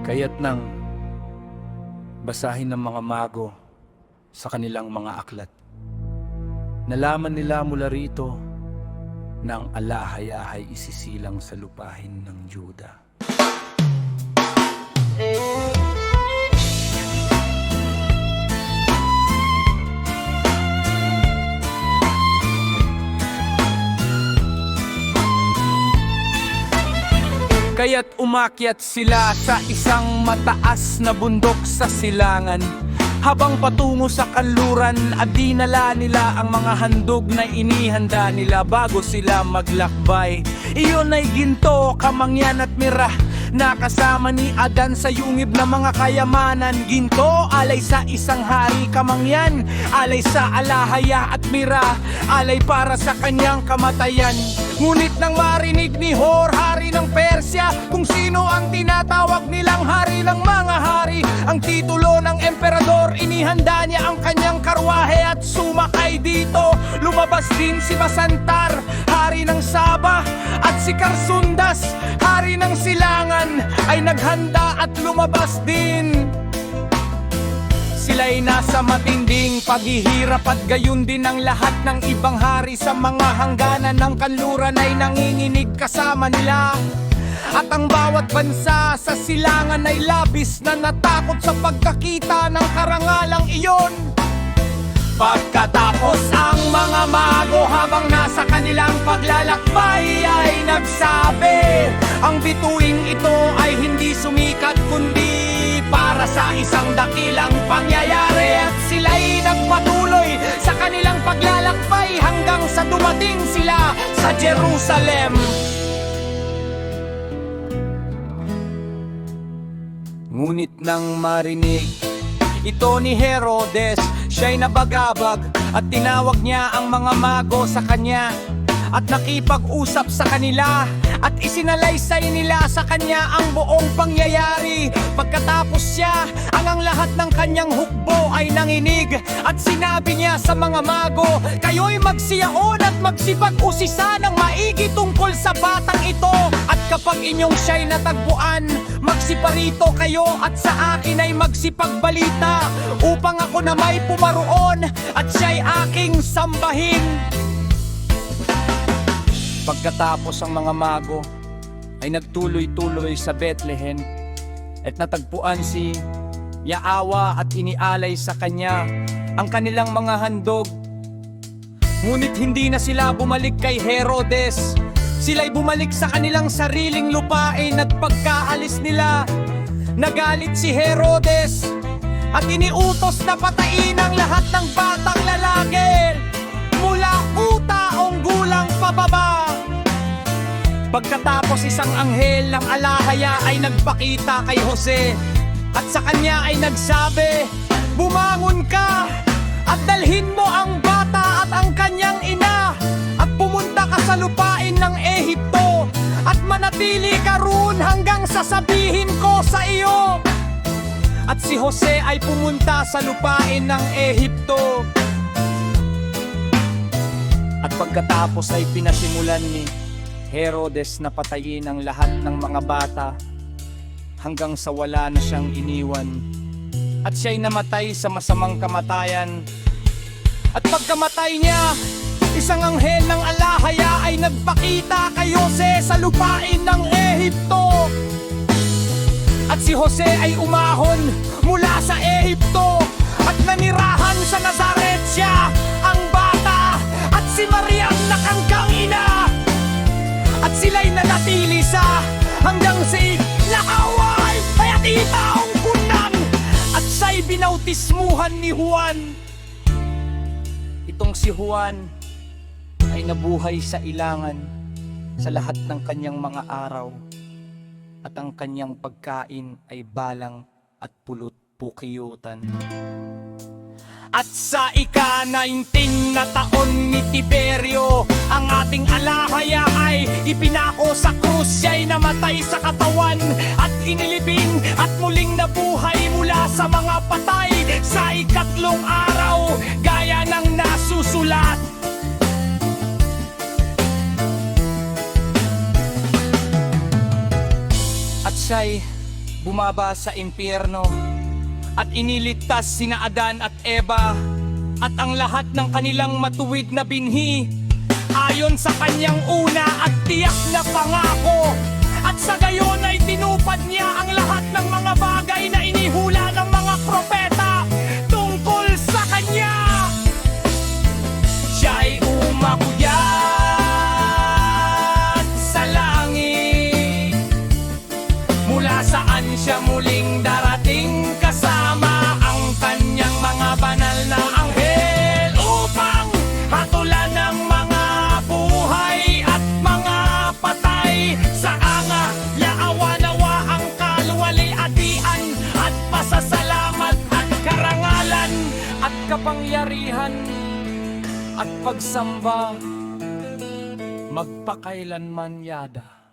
Kaya't nang basahin ng mga mago sa kanilang mga aklat, nalaman nila mula rito na ang alahaya ay isisilang sa lupain ng Juda. Kaya't umakyat sila sa isang mataas na bundok sa silangan. Habang patungo sa kanluran, dinala nila ang mga handog na inihanda nila bago sila maglakbay. Iyon ay ginto, kamangyan at mira na kasama ni Adan sa yungib na mga kayamanan. Ginto, alay sa isang hari, kamangyan, alay sa alahaya at mira, alay para sa kanyang kamatayan. Ngunit nang marinig ni Hor, hari ng Persya, kung sino ang tinatawag nilang hari ng mga hari, ang titulo ng emperador, inihanda niya ang kanyang karwahe at sumakay dito. Lumabas din si Basantar, hari ng Saba, at si Karsundas, hari ng Silangan, ay naghanda at lumabas din. Sila'y nasa matinding paghihirap at gayon din ang lahat ng ibang hari sa mga hangganan ng kanluran ay nanginginig kasama nila. At ang bawat bansa sa silangan ay labis na natakot sa pagkakita ng karangalang iyon. Pagkatapos ang mga mago habang nasa kanilang paglalakbay ay nagsabi, ang bituing ito ay hindi sumikat kundi para sa isang dakilang pangyayari. At sila'y nagpatuloy sa kanilang paglalakbay hanggang sa dumating sila sa Jerusalem. Ngunit nang marinig ito ni Herodes, siya'y nabagabag at tinawag niya ang mga mago sa kanya at nakipag-usap sa kanila at isinalaysay nila sa kanya ang buong pangyayari. Pagkatapos siya, ang lahat ng kanyang hukbo ay nanginig at sinabi niya sa mga mago, kayo'y magsiyaon at magsipag-usisa ng maigi tungkol sa batang ito. At kapag inyong siya'y natagpuan, magsiparito kayo at sa akin ay magsipagbalita upang ako na may pumaroon at siya'y aking sambahin. Pagkatapos ang mga mago ay nagtuloy-tuloy sa Bethlehem at natagpuan si Yaawa at inialay sa kanya ang kanilang mga handog. Ngunit hindi na sila bumalik kay Herodes. Sila'y bumalik sa kanilang sariling lupain at pagkaalis nila, nagalit si Herodes at iniutos na patayin ang lahat ng batang lalaki mula utaong gulang pababa. Pagkatapos isang anghel ng alahaya ay nagpakita kay Jose at sa kanya ay nagsabi, bumangon ka at dalhin mo ang bata at ang kanyang ina at pumunta ka sa lupain ng Ehipto at manatili ka roon hanggang sasabihin ko sa iyo. At si Jose ay pumunta sa lupain ng Ehipto. At pagkatapos ay pinasimulan ni Herodes na patayin ang lahat ng mga bata hanggang sa wala na siyang iniwan. At siya'y namatay sa masamang kamatayan. At pagkamatay niya, isang anghel ng alahaya ay nagpakita kay Jose sa lupain ng Ehipto. At si Jose ay umahon mula sa Ehipto at nanirahan sa Nazaret. Siya ang bata at si Maria ang nakangkang ina. At sila'y nanatili sa hanggang si nakaway at itaong kunan. At siya'y binautismuhan ni Juan. Itong si Juan ay nabuhay sa ilangan sa lahat ng kanyang mga araw. At ang kanyang pagkain ay balang at pulot-pukiyutan. At sa ika-19 na taon ni Tiberio, ang ating alahaya ay ipinako sa krus. Siya'y namatay sa katawan at inilibing at muling nabuhay mula sa mga patay sa ikatlong araw, gaya ng nasusulat. At siya'y bumaba sa impyerno at iniligtas sina Adan at Eva at ang lahat ng kanilang matuwid na binhi ayon sa kanyang una at tiyak na pangako. At sa gayon ay tinupad niya ang lahat ng mga bagay na inihula ng mga propeta tungkol sa kanya. Siya'y umakyat sa langit, mula saan siya muling darating kasama ang kanyang mga banal na anghel upang hatulan ng mga buhay at mga patay sa anga. Laawa-nawa ang kaluwalhatian at pasasalamat at karangalan at kapangyarihan at pagsamba magpakailanman yada.